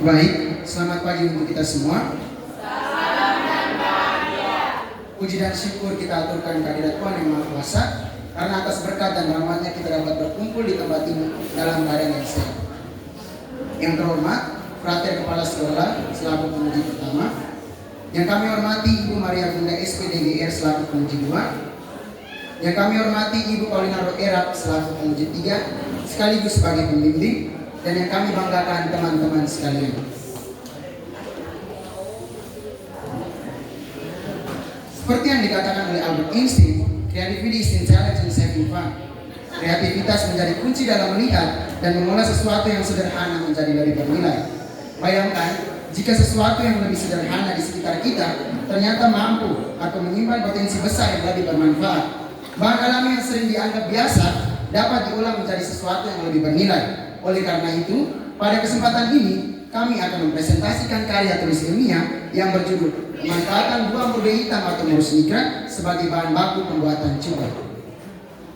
Baik, selamat pagi untuk kita semua. Puji dan syukur kita aturkan kehadirat Tuhan yang Maha Kuasa, karena atas berkat dan rahmat-Nya kita dapat berkumpul di tempat ini dalam keadaan yang sehat. Yang terhormat, Frater Kepala Sekolah selaku penguji pertama. Yang kami hormati Ibu Maria Bunda SPDGR selaku penguji 2. Yang kami hormati Ibu Paulina Roerap selaku penguji 3, sekaligus sebagai pembimbing. Dan yang kami banggakan teman-teman sekalian. Seperti yang dikatakan oleh Albert Einstein, creativity is intelligence having fun. Kreativitas menjadi kunci dalam melihat dan mengolah sesuatu yang sederhana menjadi lebih bernilai. Bayangkan, jika sesuatu yang lebih sederhana di sekitar kita ternyata mampu atau menyimpan potensi besar yang lebih bermanfaat. Bahan alami yang sering dianggap biasa dapat diolah menjadi sesuatu yang lebih bernilai. Oleh karena itu, pada kesempatan ini kami akan mempresentasikan karya tulis ilmiah yang berjudul Pemanfaatan Buah Murbe Hitam atau Morus nigra sebagai bahan baku pembuatan cuka.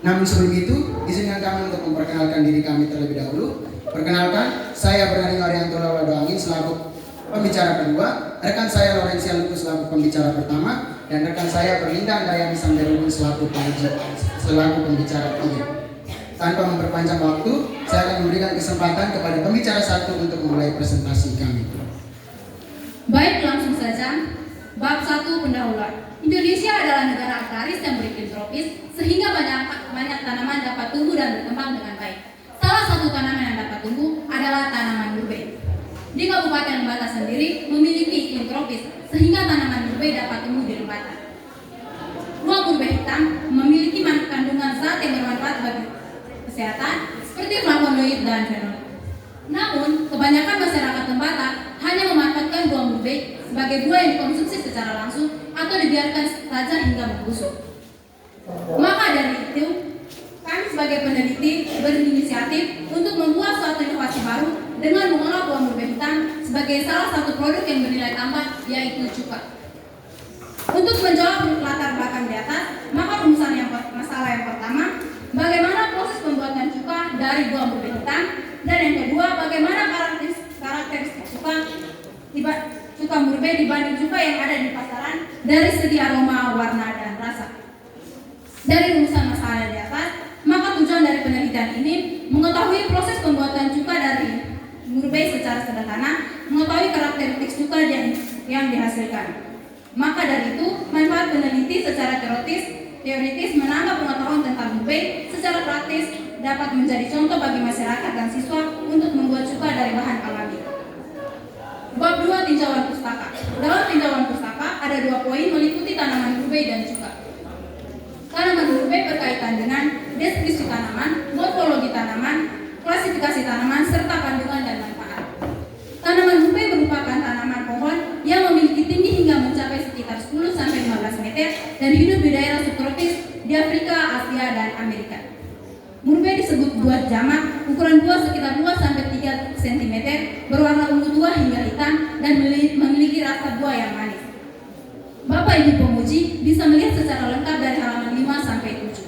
Namun sebelum itu, izinkan kami untuk memperkenalkan diri kami terlebih dahulu. Perkenalkan, saya Bernardino Arianto Laulado Angin selaku pembicara kedua, rekan saya Lorencia Lukus selaku pembicara pertama, dan rekan saya Berlinda Andayani Samberudin selaku pembicara ketiga. Tanpa memperpanjang waktu, saya akan memberikan kesempatan kepada pembicara satu untuk memulai presentasi kami. Baik, langsung saja. Bab 1 pendahuluan. Indonesia adalah negara agraris yang beriklim tropis, sehingga banyak tanaman dapat tumbuh dan berkembang dengan baik. Salah satu tanaman yang dapat tumbuh adalah tanaman murbe. Di Kabupaten Lembata sendiri memiliki iklim tropis, sehingga tanaman murbe dapat tumbuh di Lembata. Buah murbe hitam memiliki kandungan zat yang bermanfaat bagi kesehatan seperti flavonoid dan fenoid. Namun, kebanyakan masyarakat Lembata hanya memanfaatkan buah murbe sebagai buah yang dikonsumsi secara langsung atau dibiarkan saja hingga membusuk. Maka dari itu, kami sebagai peneliti berinisiatif untuk membuat suatu inovasi baru dengan mengolah buah murbe hitam sebagai salah satu produk yang bernilai tambah, yaitu cuka. Untuk menjawab latar belakang di atas, maka rumusan masalah yang pertama, bagaimana proses pembuatan cuka dari buah murbe hitam, dan yang kedua, bagaimana karakteristik cuka murbe dibanding cuka yang ada di pasaran dari segi aroma, warna, dan rasa. Dari rumusan masalah di atas, maka tujuan dari penelitian ini mengetahui proses pembuatan cuka dari murbe secara sederhana, mengetahui karakteristik cuka yang dihasilkan. Maka dari itu, manfaat peneliti secara teoritis menambah pengetahuan tentang murbe, secara praktis dapat menjadi contoh bagi masyarakat dan siswa untuk membuat cuka dari bahan alami. Bab 2 tinjauan pustaka. Dalam tinjauan pustaka ada 2 poin meliputi tanaman murbe dan cuka. Tanaman murbe berkaitan dengan deskripsi tanaman, morfologi tanaman, klasifikasi tanaman, serta kandungan dan manfaat. Tanaman murbe merupakan tanaman pohon yang memiliki tinggi hingga mencapai sekitar 10-15 meter dan hidup di daerah subtropis di Afrika, Asia, dan Amerika. Murbe disebut buah jamak, ukuran buah sekitar 2-3 cm, berwarna ungu tua hingga hitam, dan memiliki rasa buah yang manis. Bapak Ibu pemuji bisa melihat secara lengkap dari halaman 5-7.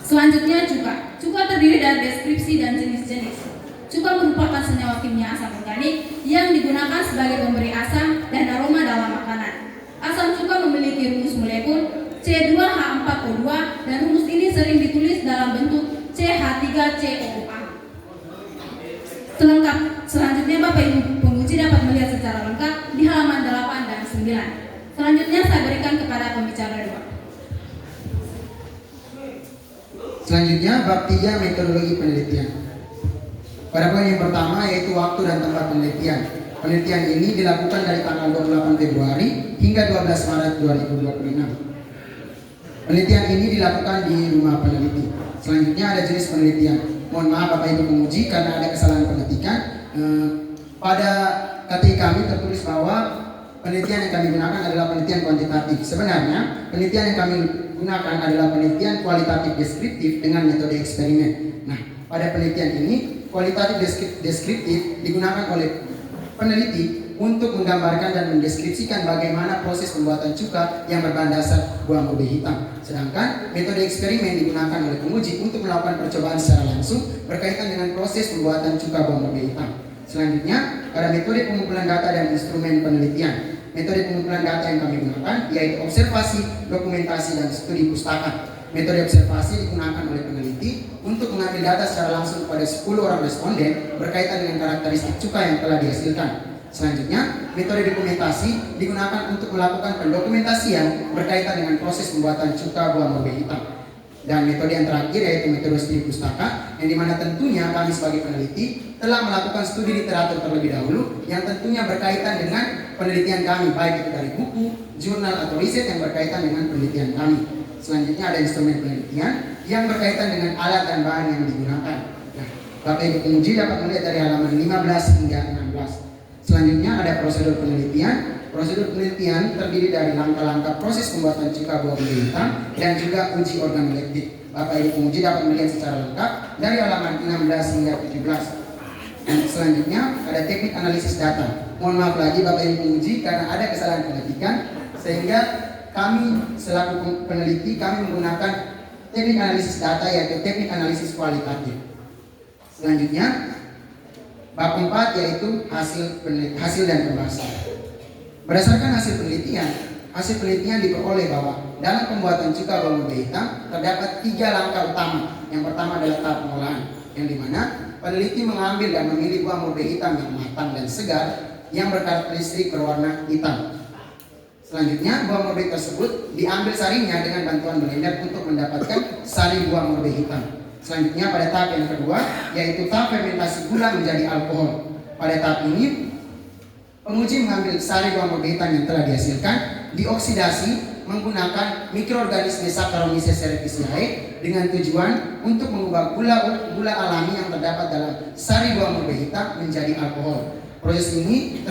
Selanjutnya cuka. Cuka terdiri dari deskripsi dan jenis-jenis. Cuka merupakan senyawa kimia asam organik yang digunakan sebagai pemberi asam dan aroma dalam makanan. Asam cuka memiliki rumus molekul C2H4O2 dan rumus ini sering ditulis dalam bentuk CH3COOA. Selanjutnya Bapak Ibu penguji dapat melihat secara lengkap di halaman 8 dan 9. Selanjutnya saya berikan kepada pembicara 2. Selanjutnya bab 3 metodologi penelitian. Pada poin yang pertama yaitu waktu dan tempat penelitian. Penelitian ini dilakukan dari tanggal 28 Februari hingga 12 Maret 2026. Penelitian ini dilakukan di rumah peneliti. Selanjutnya ada jenis penelitian. Mohon maaf Bapak Ibu penguji karena ada kesalahan pengetikan. Pada KTI kami tertulis bahwa penelitian yang kami gunakan adalah penelitian kuantitatif. Sebenarnya penelitian yang kami gunakan adalah penelitian kualitatif deskriptif dengan metode eksperimen. Nah, pada penelitian ini kualitatif deskriptif digunakan oleh peneliti untuk menggambarkan dan mendeskripsikan bagaimana proses pembuatan cuka yang berbahan dasar buah murbe hitam. Sedangkan metode eksperimen digunakan oleh penguji untuk melakukan percobaan secara langsung berkaitan dengan proses pembuatan cuka buah murbe hitam. Selanjutnya, ada metode pengumpulan data dan instrumen penelitian. Metode pengumpulan data yang kami gunakan yaitu observasi, dokumentasi, dan studi pustaka. Metode observasi digunakan oleh peneliti untuk mengambil data secara langsung kepada 10 orang responden berkaitan dengan karakteristik cuka yang telah dihasilkan. Selanjutnya, metode dokumentasi digunakan untuk melakukan pendokumentasian berkaitan dengan proses pembuatan cuka buah murbei hitam. Dan metode yang terakhir yaitu metode studi pustaka, yang dimana tentunya kami sebagai peneliti telah melakukan studi literatur terlebih dahulu yang tentunya berkaitan dengan penelitian kami, baik itu dari buku, jurnal, atau riset yang berkaitan dengan penelitian kami. Selanjutnya ada instrumen penelitian yang berkaitan dengan alat dan bahan yang digunakan. Nah, Bapak Ibu penguji dapat melihat dari halaman 15 hingga 16. Selanjutnya ada prosedur penelitian. Prosedur penelitian terdiri dari langkah-langkah proses pembuatan cuka buah murbei hitam dan juga uji organoleptik. Bapak Ibu penguji dapat melihat secara lengkap dari halaman 16 hingga 17. Dan selanjutnya ada teknik analisis data. Mohon maaf lagi Bapak Ibu penguji karena ada kesalahan pengetikan sehingga kami selaku peneliti kami menggunakan teknik analisis data yaitu teknik analisis kualitatif. Selanjutnya bab 4 yaitu hasil dan pembahasan. Berdasarkan hasil penelitian diperoleh bahwa dalam pembuatan cuka buah murbei hitam terdapat 3 langkah utama. Yang pertama adalah tahap pengolahan, yang dimana peneliti mengambil dan memilih buah murbei hitam yang matang dan segar yang berkarakteristik berwarna hitam. Selanjutnya, buah murbei tersebut diambil sarinya dengan bantuan blender untuk mendapatkan sari buah murbei hitam. Selanjutnya pada tahap yang kedua yaitu tahap fermentasi gula menjadi alkohol. Pada tahap ini penguji mengambil sari buah murbei hitam yang telah dihasilkan, dioksidasi menggunakan mikroorganisme Saccharomyces cerevisiae dengan tujuan untuk mengubah gula alami yang terdapat dalam sari buah murbei hitam menjadi alkohol. Proses ini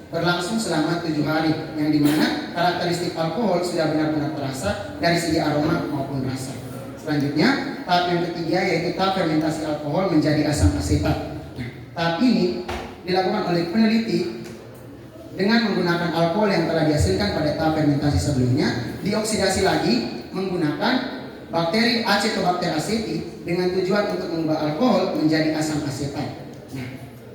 berlangsung selama 7 hari, yang dimana karakteristik alkohol sudah benar-benar terasa dari segi aroma maupun rasa. Selanjutnya, tahap yang ketiga yaitu tahap fermentasi alkohol menjadi asam asetat. Nah, tahap ini dilakukan oleh peneliti dengan menggunakan alkohol yang telah dihasilkan pada tahap fermentasi sebelumnya, dioksidasi lagi menggunakan bakteri Acetobacter aceti dengan tujuan untuk mengubah alkohol menjadi asam asetat. Nah,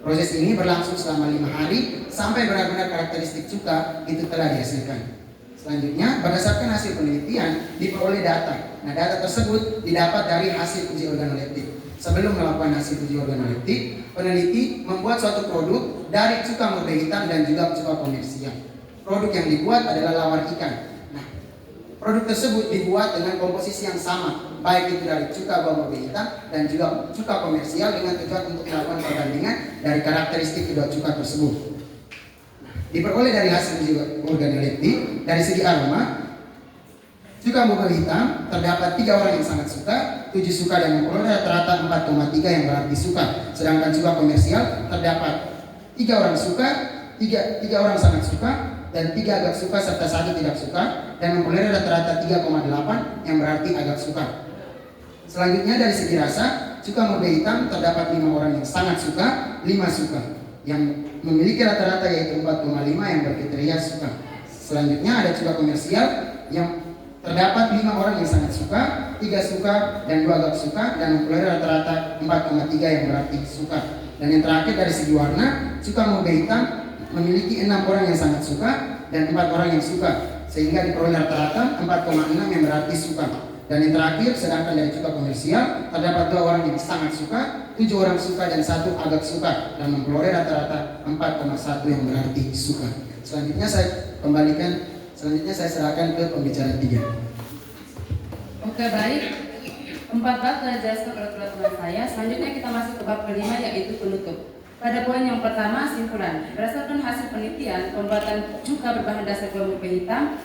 proses ini berlangsung selama 5 hari sampai benar-benar karakteristik cuka itu telah dihasilkan. Selanjutnya, berdasarkan hasil penelitian diperoleh data. Nah, data tersebut didapat dari hasil uji organoleptik. Sebelum melakukan hasil uji organoleptik, peneliti membuat suatu produk dari cuka murbei hitam dan juga cuka komersial. Produk yang dibuat adalah lawar ikan. Nah, produk tersebut dibuat dengan komposisi yang sama, baik itu dari cuka buah murbei hitam dan juga cuka komersial dengan tujuan untuk melakukan perbandingan dari karakteristik kedua cuka tersebut. Diperoleh dari hasil uji organoleptik, dari segi aroma, cuka murbei hitam terdapat 3 orang yang sangat suka, 7 suka dan memperoleh rata-rata 4,3 yang berarti suka. Sedangkan cuka komersial terdapat 3 orang suka, 3 orang sangat suka, dan 3 agak suka serta 1 tidak suka, dan memperoleh rata-rata 3,8 yang berarti agak suka. Selanjutnya dari segi rasa, cuka murbei hitam terdapat 5 orang yang sangat suka, 5 suka, yang memiliki rata-rata yaitu 4,5 yang berkriteria suka. Selanjutnya ada cuka komersial yang terdapat 5 orang yang sangat suka, 3 suka, dan 2 agak suka, dan memperoleh rata-rata 4,3 yang berarti suka. Dan yang terakhir dari segi warna, cuka murbei hitam memiliki 6 orang yang sangat suka dan 4 orang yang suka, sehingga diperoleh rata-rata 4,6 yang berarti suka. Dan yang terakhir, sedangkan dari cuka komersial terdapat 2 orang yang sangat suka, 7 orang suka, dan 1 agak suka, dan memperoleh rata-rata 4,1 yang berarti suka. Selanjutnya saya serahkan ke pembicara 3. Oke, baik. 4 bab telah dijelaskan oleh teman-teman saya. Selanjutnya kita masuk ke bab kelima yaitu penutup. Pada poin yang pertama, simpulan. Berdasarkan hasil penelitian, pembuatan cuka berbahan dasar buah murbei hitam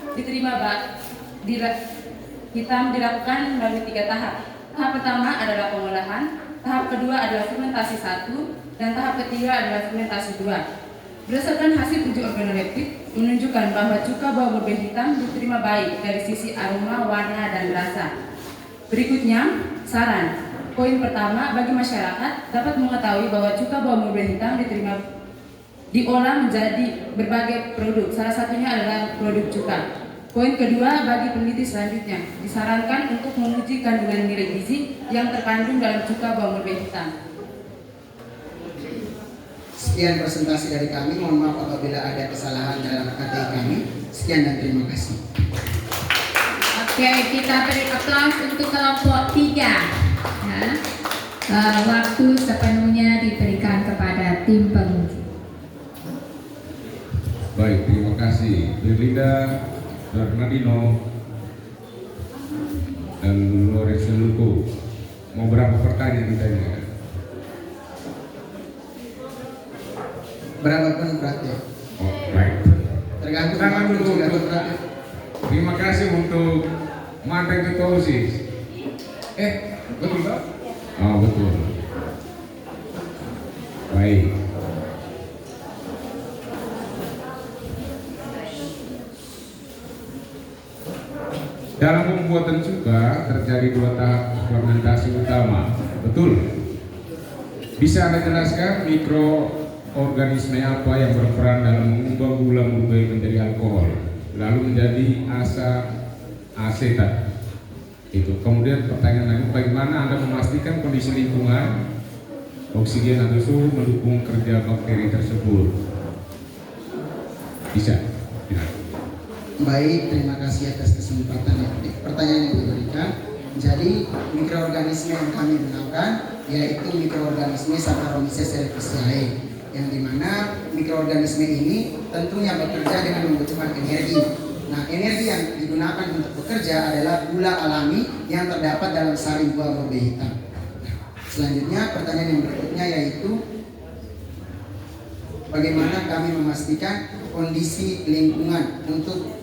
dilakukan melalui 3 tahap. Tahap pertama adalah pengolahan, tahap kedua adalah fermentasi 1, dan tahap ketiga adalah fermentasi 2. Berdasarkan hasil uji organoleptik menunjukkan bahwa cuka buah murbei hitam diterima baik dari sisi aroma, warna, dan rasa. Berikutnya, saran. Poin pertama, bagi masyarakat dapat mengetahui bahwa cuka buah murbei hitam diolah menjadi berbagai produk, salah satunya adalah produk cuka. Poin kedua, bagi peneliti selanjutnya, disarankan untuk menguji kandungan nilai gizi yang terkandung dalam cuka buah murbei hitam. Sekian presentasi dari kami. Mohon maaf apabila ada kesalahan dalam KTI kami. Sekian dan terima kasih. Oke, kita beri aplaus untuk kelompok 3. Ya. Waktu sepenuhnya diberikan kepada tim penguji. Baik, terima kasih Berlinda, Bernardino, dan Lorenzo Luko. Mau berapa pertanyaan ditanya? Berapapun praktek. Oh, baik. Tergantung Tangan waktu dulu juga untuk praktek. terima kasih untuk mantan ketua OSIS. Betul Pak? Oh, betul. Baik. Dalam pembuatan juga terjadi 2 tahap fermentasi utama, betul? Bisa Anda jelaskan mikroorganisme apa yang berperan dalam mengubah gula murbei menjadi alkohol, lalu menjadi asetat? Itu. Kemudian pertanyaan lain, bagaimana Anda memastikan kondisi lingkungan, oksigen atau suhu mendukung kerja bakteri tersebut? Bisa? Tidak. Baik, terima kasih atas kesempatan pertanyaan yang diberikan. Jadi mikroorganisme yang kami gunakan yaitu mikroorganisme Saccharomyces cerevisiae, yang dimana mikroorganisme ini tentunya bekerja dengan membutuhkan energi. Nah, energi yang digunakan untuk bekerja adalah gula alami yang terdapat dalam sari buah murbei hitam. Selanjutnya pertanyaan yang berikutnya yaitu bagaimana kami memastikan kondisi lingkungan untuk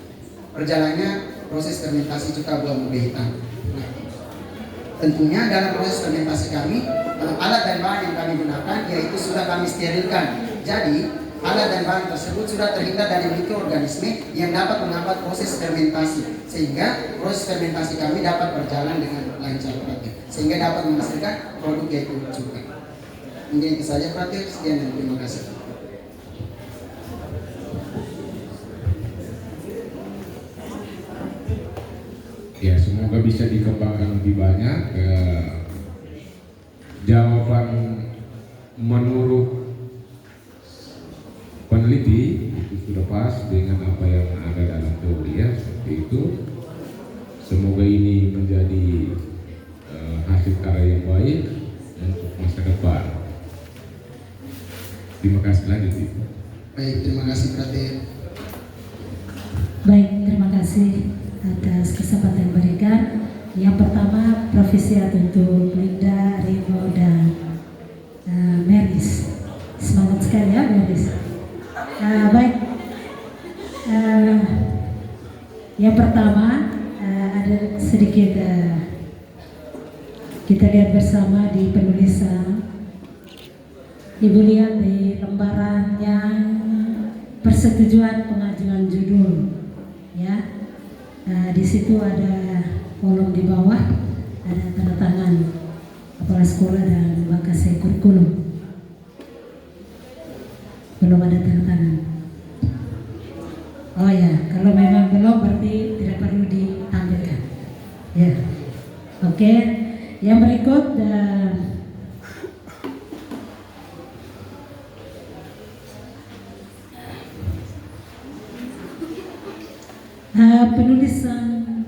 berjalannya proses fermentasi cuka buah murbei hitam. Nah, tentunya dalam proses fermentasi kami, alat dan bahan yang kami gunakan yaitu sudah kami sterilkan. Jadi, alat dan bahan tersebut sudah terhindar dari mikroorganisme yang dapat menghambat proses fermentasi, sehingga proses fermentasi kami dapat berjalan dengan lancar, sehingga dapat menghasilkan produk yaitu cuka. Mungkin itu saja, Pratir. Sekian dan terima kasih. Ya, semoga bisa dikembangkan lebih banyak. Jawaban menurut peneliti itu sudah pas dengan apa yang ada dalam teori, ya, seperti itu. Semoga ini menjadi hasil karya yang baik untuk masa depan. Terima kasih. Lanjut, Ibu. Baik, terima kasih, Pratir. Baik, terima kasih atas kesempatan yang diberikan. Yang pertama, Profesiat untuk Linda, Rino, dan Meris. Semangat sekali ya, Meris. Baik, yang pertama ada sedikit kita lihat bersama di penulisan. Ibu lihat di lembaran yang persetujuan pengajuan judul, ya. Di situ ada kolom di bawah, ada tanda tangan kepala sekolah dan bangkai kurikulum. Belum ada tanda tangan. Oh ya, kalau memang belum berarti tidak perlu ditampilkan. Ya, oke. Yang berikut penulisan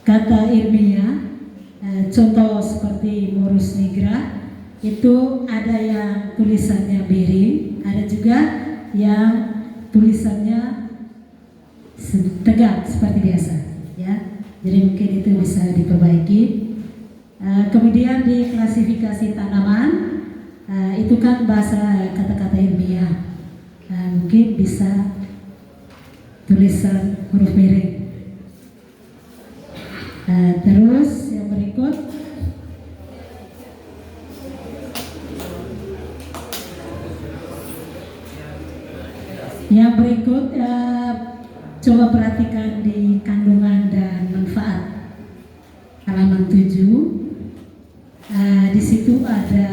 kata ilmiah, contoh seperti Morus nigra itu ada yang tulisannya miring, ada juga yang tulisannya tegak seperti biasa, ya. Jadi mungkin itu bisa diperbaiki. Kemudian di klasifikasi tanaman, itu kan bahasa kata-kata ilmiah, mungkin bisa tulisan huruf miring. Terus yang berikut, coba perhatikan di kandungan dan manfaat halaman 7. Di situ ada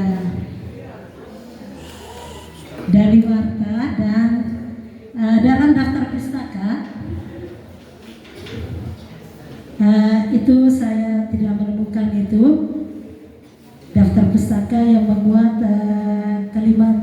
daliwarta dan dalam daftar pustaka itu saya tidak menemukan itu daftar pustaka yang memuat kalimat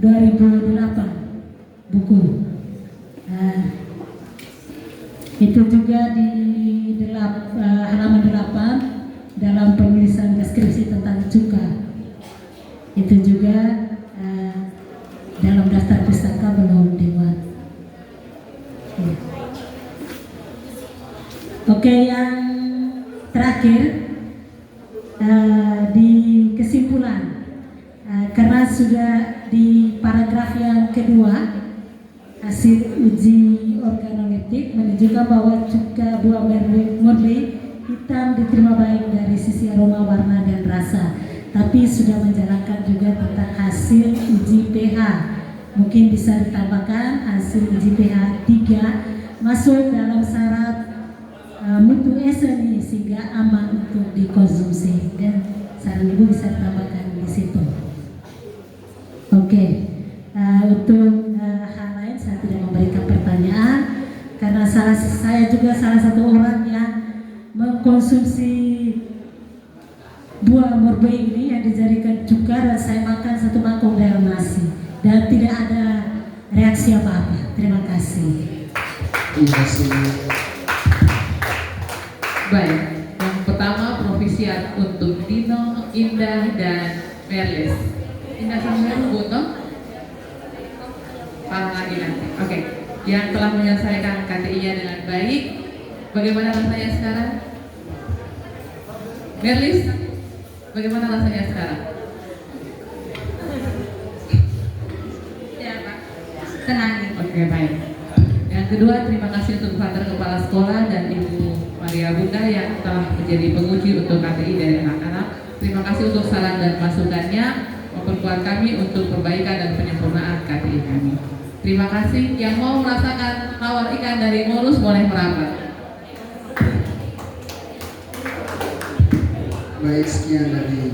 2008 buku. Itu juga di halaman 8 dalam penulisan deskripsi tentang cuka. Itu juga dalam daftar pustaka belum dibuat. Oke, yang terakhir di kesimpulan, karena sudah di paragraf yang kedua hasil uji organoleptik menunjukkan bahwa cuka buah murli hitam diterima baik dari sisi aroma, warna, dan rasa. Tapi sudah menjalankan juga tentang hasil uji pH. Mungkin bisa ditambahkan hasil uji pH 3 masuk dalam syarat mutu eseni sehingga aman untuk dikonsumsi, dan saran ibu bisa ditambahkan di situ. Oke, untuk hal lain saya tidak memberikan pertanyaan karena saya juga salah satu orang yang mengkonsumsi buah murbei ini yang dijadikan cuka, dan saya makan 1 mangkok dalam nasi dan tidak ada reaksi apa-apa. Terima kasih. Terima kasih. Baik, yang pertama provisiat untuk Dino, Indah, dan Merlis. Indah sama Merlis, Buto? Paham lagi nanti. Oke, yang telah menyelesaikan KTI-nya dengan baik, bagaimana rasanya sekarang? Merlis, bagaimana rasanya sekarang? Ya Pak, tenang. Oke, baik. Yang kedua, terima kasih untuk Father Kepala Sekolah dan Ibu Maria Bunda yang telah menjadi penguji untuk KTI dari anak-anak. Terima kasih untuk saran dan masukannya, memperkuat kami untuk perbaikan dan penyempurnaan KTI kami. Terima kasih. Yang mau merasakan tawar ikan dari Ngurus boleh merapat. Baik, sekian dari